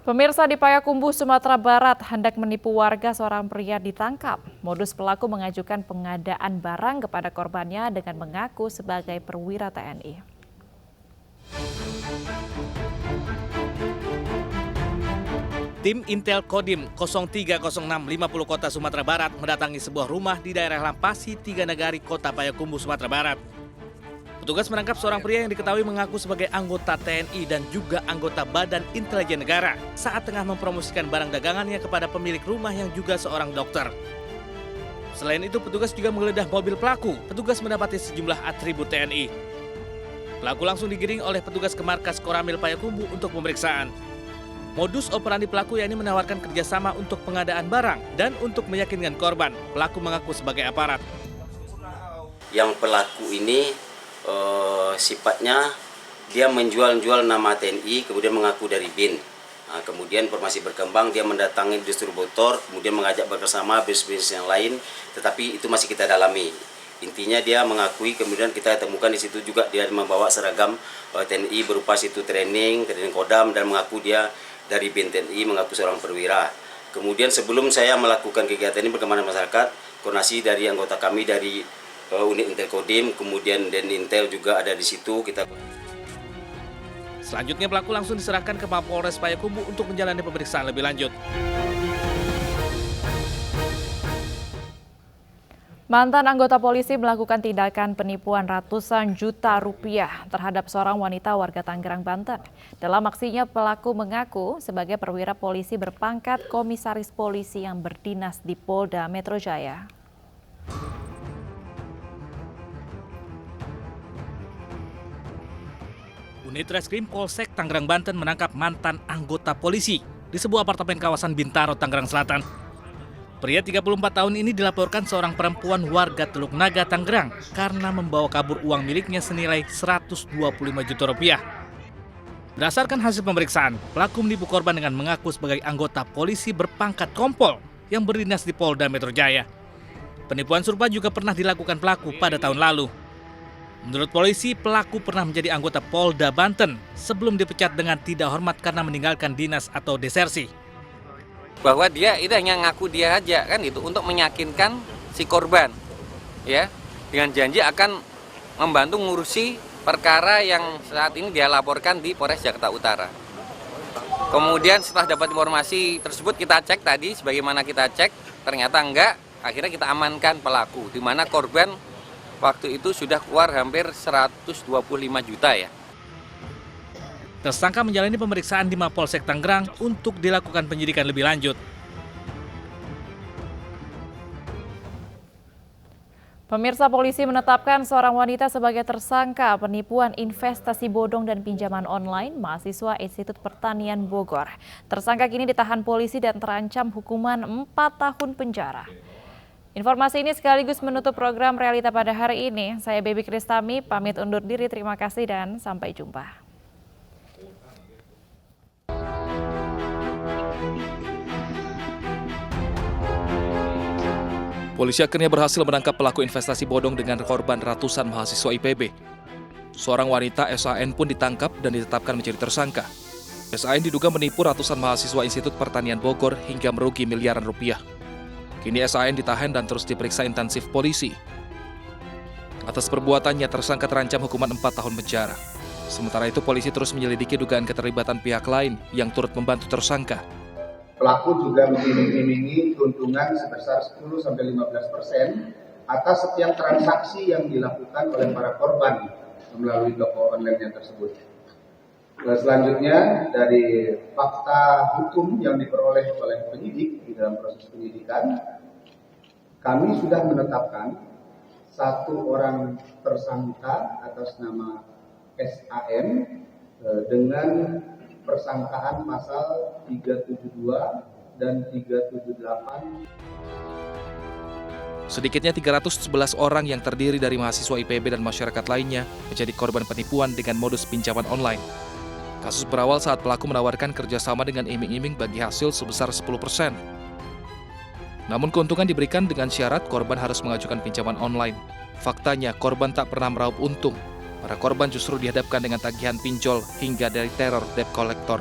Pemirsa, di Payakumbuh, Sumatera Barat, hendak menipu warga, seorang pria ditangkap. Modus pelaku mengajukan pengadaan barang kepada korbannya dengan mengaku sebagai perwira TNI. Tim Intel Kodim 030650 Kota Sumatera Barat mendatangi sebuah rumah di daerah Lampasi, Tiga Negari, Kota Payakumbuh, Sumatera Barat. Petugas menangkap seorang pria yang diketahui mengaku sebagai anggota TNI dan juga anggota Badan Intelijen Negara saat tengah mempromosikan barang dagangannya kepada pemilik rumah yang juga seorang dokter. Selain itu, petugas juga menggeledah mobil pelaku. Petugas mendapati sejumlah atribut TNI. Pelaku langsung digiring oleh petugas ke markas Koramil Payakumbuh untuk pemeriksaan. Modus operandi pelaku yakni menawarkan kerjasama untuk pengadaan barang dan untuk meyakinkan korban. Pelaku mengaku sebagai aparat. Yang pelaku ini sifatnya dia menjual nama TNI, kemudian mengaku dari BIN. Nah, kemudian informasi berkembang, dia mendatangi distributor, kemudian mengajak bersama bisnis yang lain, tetapi itu masih kita dalami. Intinya dia mengakui, kemudian kita temukan di situ juga dia membawa seragam TNI berupa situ training Kodam, dan mengaku dia dari BIN TNI, mengaku seorang perwira. Kemudian sebelum saya melakukan kegiatan ini bersama masyarakat, koordinasi dari anggota kami dari unit Intel Kodim, kemudian dan Intel juga ada di situ. Selanjutnya pelaku langsung diserahkan ke Mapolres Payakumbuh untuk menjalani pemeriksaan lebih lanjut. Mantan anggota polisi melakukan tindakan penipuan ratusan juta rupiah terhadap seorang wanita warga Tangerang, Banten. Dalam aksinya, pelaku mengaku sebagai perwira polisi berpangkat komisaris polisi yang berdinas di Polda Metro Jaya. Unit Reskrim Polsek Tangerang, Banten menangkap mantan anggota polisi di sebuah apartemen kawasan Bintaro, Tangerang Selatan. Pria 34 tahun ini dilaporkan seorang perempuan warga Teluk Naga, Tangerang karena membawa kabur uang miliknya senilai 125 juta rupiah. Berdasarkan hasil pemeriksaan, pelaku menipu korban dengan mengaku sebagai anggota polisi berpangkat kompol yang berdinas di Polda Metro Jaya. Penipuan serupa juga pernah dilakukan pelaku pada tahun lalu. Menurut polisi, pelaku pernah menjadi anggota Polda Banten sebelum dipecat dengan tidak hormat karena meninggalkan dinas atau desersi. Bahwa dia itu hanya ngaku dia aja kan itu untuk meyakinkan si korban, ya, dengan janji akan membantu ngurusi perkara yang saat ini dia laporkan di Polres Jakarta Utara. Kemudian setelah dapat informasi tersebut kita cek tadi, sebagaimana kita cek ternyata enggak, akhirnya kita amankan pelaku, di mana korban waktu itu sudah keluar hampir 125 juta ya. Tersangka menjalani pemeriksaan di Mapolsek Tangerang untuk dilakukan penyidikan lebih lanjut. Pemirsa, polisi menetapkan seorang wanita sebagai tersangka penipuan investasi bodong dan pinjaman online mahasiswa Institut Pertanian Bogor. Tersangka kini ditahan polisi dan terancam hukuman 4 tahun penjara. Informasi ini sekaligus menutup program Realita pada hari ini. Saya Baby Kristami, pamit undur diri. Terima kasih dan sampai jumpa. Polisi akhirnya berhasil menangkap pelaku investasi bodong dengan korban ratusan mahasiswa IPB. Seorang wanita SAN pun ditangkap dan ditetapkan menjadi tersangka. SAN diduga menipu ratusan mahasiswa Institut Pertanian Bogor hingga merugi miliaran rupiah. Kini SAN ditahan dan terus diperiksa intensif polisi. Atas perbuatannya, tersangka terancam hukuman 4 tahun penjara. Sementara itu, polisi terus menyelidiki dugaan keterlibatan pihak lain yang turut membantu tersangka. Pelaku juga mengiming-imingi keuntungan sebesar 10-15% atas setiap transaksi yang dilakukan oleh para korban melalui toko online tersebut. Selanjutnya, dari fakta hukum yang diperoleh oleh penyidik di dalam proses penyidikan, kami sudah menetapkan satu orang tersangka atas nama SAN dengan persangkaan pasal 372 dan 378. Sedikitnya 311 orang yang terdiri dari mahasiswa IPB dan masyarakat lainnya menjadi korban penipuan dengan modus pinjaman online. Kasus berawal saat pelaku menawarkan kerjasama dengan iming-iming bagi hasil sebesar 10%. Namun keuntungan diberikan dengan syarat korban harus mengajukan pinjaman online. Faktanya, korban tak pernah meraup untung. Para korban justru dihadapkan dengan tagihan pinjol hingga dari teror debt collector.